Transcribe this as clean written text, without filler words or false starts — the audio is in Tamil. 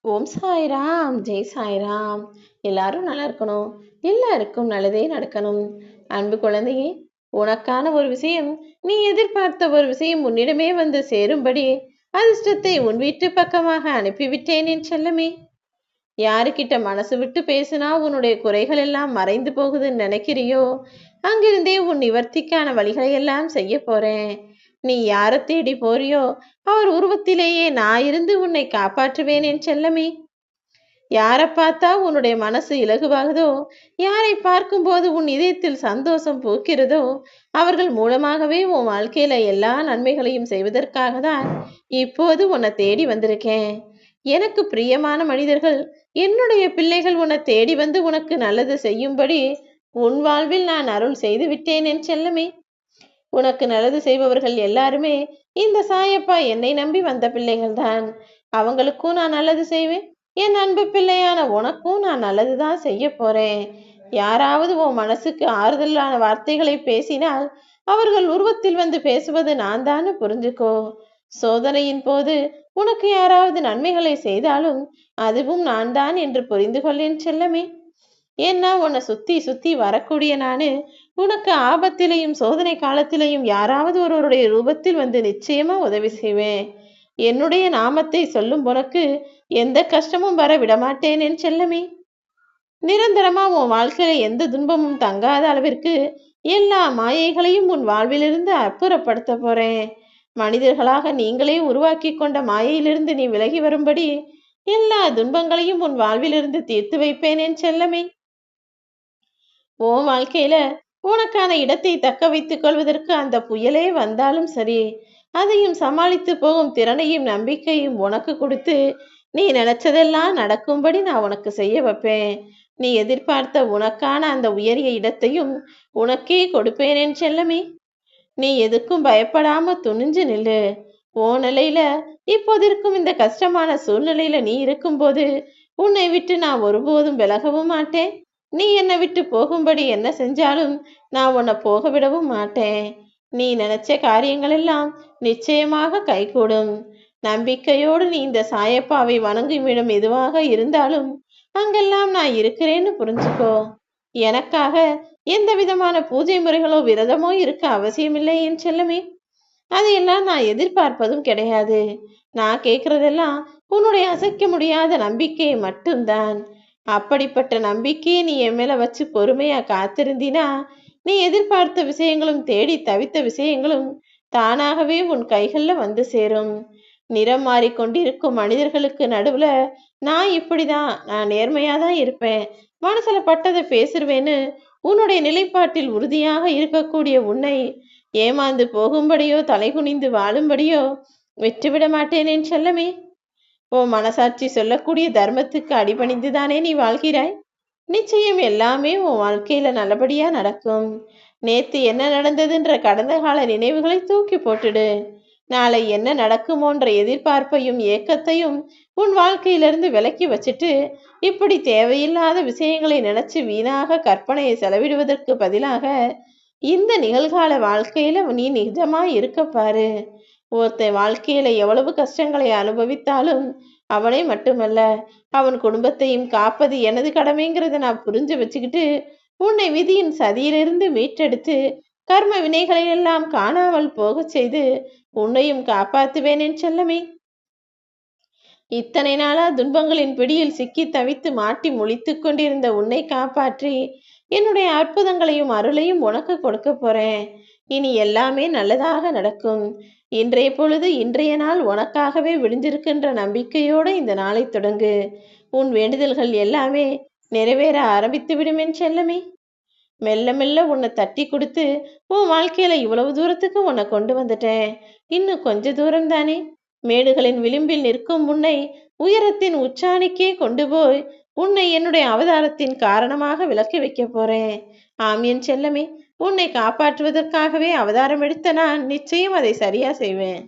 ஓம் சாய்ராம், ஜெய் சாய்ராம். எல்லாரும் நல்லா இருக்கணும். எல்லாருக்கும் நல்லதே நடக்கணும். அன்பு குழந்தையே, உனக்கான ஒரு விஷயம், நீ எதிர்பார்த்த ஒரு விஷயம் உன்னிடமே வந்து சேரும்படி அதிர்ஷ்டத்தை உன் வீட்டு பக்கமாக அனுப்பிவிட்டேன் என் செல்லமே. யாருக்கிட்ட மனசு விட்டு பேசினா உன்னுடைய குறைகள் எல்லாம் மறைந்து போகுதுன்னு நினைக்கிறியோ, அங்கிருந்தே உன் நிவர்த்திக்கான வழிகளை எல்லாம் செய்ய போறேன். நீ யாரை தேடி போறியோ அவர் உருவத்திலேயே நான் இருந்து உன்னை காப்பாற்றுவேன் என் செல்லமே. யாரை பார்த்தா உன்னுடைய மனசு இலகுவாகுதோ, யாரை பார்க்கும்போது உன் இதயத்தில் சந்தோஷம் பூக்கிறதோ, அவர்கள் மூலமாகவே உன் வாழ்க்கையில எல்லா நன்மைகளையும் செய்வதற்காக தான் இப்போது உன்னை தேடி வந்திருக்கேன். எனக்கு பிரியமான மனிதர்கள், என்னுடைய பிள்ளைகள் உன்னை தேடி வந்து உனக்கு நல்லது செய்யும்படி உன் வாழ்வில் நான் அருள் செய்து விட்டேன் என் செல்லமே. உனக்கு நல்லது செய்பவர்கள் எல்லாருமே இந்த சாயப்பா என்னை நம்பி வந்த பிள்ளைகள் தான். அவங்களுக்கும் நான் நல்லது செய்வேன். என் அன்பு பிள்ளையான உனக்கும் நான் நல்லதுதான் செய்ய போறேன். யாராவது உன் மனசுக்கு ஆறுதலான வார்த்தைகளை பேசினால் அவர்கள் உருவத்தில் வந்து பேசுவது நான் தான் புரிஞ்சுக்கோ. சோதனையின் போது உனக்கு யாராவது நன்மைகளை செய்தாலும் அதுவும் நான் தான் என்று புரிந்து கொள்ளேன் செல்லமே. ஏன்னா உன்னை சுத்தி சுத்தி வரக்கூடிய நானு உனக்கு ஆபத்திலையும் சோதனை காலத்திலையும் யாராவது ஒருவருடைய ரூபத்தில் வந்து நிச்சயமா உதவி செய்வேன். என்னுடைய நாமத்தை சொல்லும் உனக்கு எந்த கஷ்டமும் வர விடமாட்டேன் என் செல்லமே. நிரந்தரமா உன் வாழ்க்கையில எந்த துன்பமும் தங்காத அளவிற்கு எல்லா மாயைகளையும் உன் வாழ்விலிருந்து அப்புறப்படுத்த போறேன். மனிதர்களாக நீங்களே உருவாக்கி கொண்ட மாயையிலிருந்து நீ விலகி வரும்படி எல்லா துன்பங்களையும் உன் வாழ்விலிருந்து தீர்த்து வைப்பேன் என் செல்லமே. உன் வாழ்க்கையில உனக்கான இடத்தை தக்க வைத்துக் கொள்வதற்கு அந்த புயலே வந்தாலும் சரி, அதையும் சமாளித்து போகும் திறனையும் நம்பிக்கையும் உனக்கு கொடுத்து நீ நினைச்சதெல்லாம் நடக்கும்படி நான் உனக்கு செய்ய வைப்பேன். நீ எதிர்பார்த்த உனக்கான அந்த உயரிய இடத்தையும் உனக்கே கொடுப்பேன் என் செல்லமே. நீ எதுக்கும் பயப்படாம துணிஞ்சு நில்லு. ஓ நிலையில இப்போது இருக்கும் இந்த கஷ்டமான சூழ்நிலையில நீ இருக்கும்போது உன்னை விட்டு நான் ஒருபோதும் விலகவும் மாட்டேன். நீ என்னை விட்டு போகும்படி என்ன செஞ்சாலும் நான் உன்னை போக விடவும் மாட்டேன். நீ நினைச்ச காரியங்கள் எல்லாம் நிச்சயமாக கைகூடும். நம்பிக்கையோடு நீ இந்த சாயப்பாவை வணங்கும் இடம் எதுவாக இருந்தாலும் அங்கெல்லாம் நான் இருக்கிறேன்னு புரிஞ்சுக்கோ. எனக்காக எந்த விதமான பூஜை முறைகளோ விரதமோ இருக்க அவசியமில்லை என் செல்லமே. அதையெல்லாம் நான் எதிர்பார்ப்பதும் கிடையாது. நான் கேட்கறதெல்லாம் உன்னுடைய அசைக்க முடியாத நம்பிக்கையை மட்டும்தான். அப்படிப்பட்ட நம்பிக்கையை நீ என் மேல வச்சு பொறுமையா காத்திருந்தினா நீ எதிர்பார்த்த விஷயங்களும் தேடி தவித்த விஷயங்களும் தானாகவே உன் கைகள்ல வந்து சேரும். நிறம் மாறிக்கொண்டிருக்கும் மனிதர்களுக்கு நடுவுல நான் நேர்மையா தான் இருப்பேன், மனசுல பட்டதை பேசிருவேன்னு உன்னுடைய நிலைப்பாட்டில் உறுதியாக இருக்கக்கூடிய உன்னை ஏமாந்து போகும்படியோ தலைகுனிந்து வாழும்படியோ விட்டுவிட மாட்டேன் என் செல்லமே. உன் மனசாட்சி சொல்லக்கூடிய தர்மத்துக்கு அடிபணிந்துதானே நீ வாழ்கிறாய். நிச்சயம் எல்லாமே உன் வாழ்க்கையில நல்லபடியா நடக்கும். நேத்து என்ன நடந்ததுன்ற கடந்த கால நினைவுகளை தூக்கி போட்டுடு. நாளை என்ன நடக்குமோன்ற எதிர்பார்ப்பையும் ஏக்கத்தையும் உன் வாழ்க்கையிலிருந்து விலக்கி வச்சுட்டு இப்படி தேவையில்லாத விஷயங்களை நினைச்சு வீணாக கற்பனையை செலவிடுவதற்கு பதிலாக இந்த நிகழ்கால வாழ்க்கையில நீ நிஜமா இருக்க பாரு. ஒருத்தன் வாழ்க்கையில எவ்வளவு கஷ்டங்களை அனுபவித்தாலும் அவனை மட்டுமல்ல அவன் குடும்பத்தையும் காப்பது எனது கடமைங்கிறத நான் புரிஞ்சு வச்சுக்கிட்டு உன்னை விதியின் சதியிலிருந்து மீட்டெடுத்து கர்ம வினைகளை எல்லாம் காணாமல் போக செய்து உன்னையும் காப்பாத்துவேன் என் செல்லமே. இத்தனை நாளா துன்பங்களின் பிடியில் சிக்கி தவித்து மாட்டி முழித்து கொண்டிருந்த உன்னை காப்பாற்றி என்னுடைய அற்புதங்களையும் அருளையும் உனக்கு கொடுக்க போறேன். இனி எல்லாமே நல்லதாக நடக்கும். இன்றைய பொழுது இன்றைய நாள் உனக்காகவே விடிஞ்சிருக்கின்ற நம்பிக்கையோடு இந்த நாளை தொடங்கு. உன் வேண்டுதல்கள் எல்லாமே நிறைவேற ஆரம்பித்து விடும் என் செல்லமே. மெல்ல மெல்ல உன்னை தட்டி கொடுத்து உன் வாழ்க்கையில இவ்வளவு தூரத்துக்கு உன்னை கொண்டு வந்துட்டேன். இன்னும் கொஞ்ச தூரம் தானே. மேடுகளின் விளிம்பில் நிற்கும் உன்னை உயரத்தின் உச்சாணிக்கே கொண்டு போய் உன்னை என்னுடைய அவதாரத்தின் காரணமாக விலக்கி வைக்க போறேன். ஆம் என் செல்லமே, உன்னை காப்பாற்றுவதற்காகவே அவதாரம் எடுத்த நான் நிச்சயம் அதை சரியா செய்வேன்.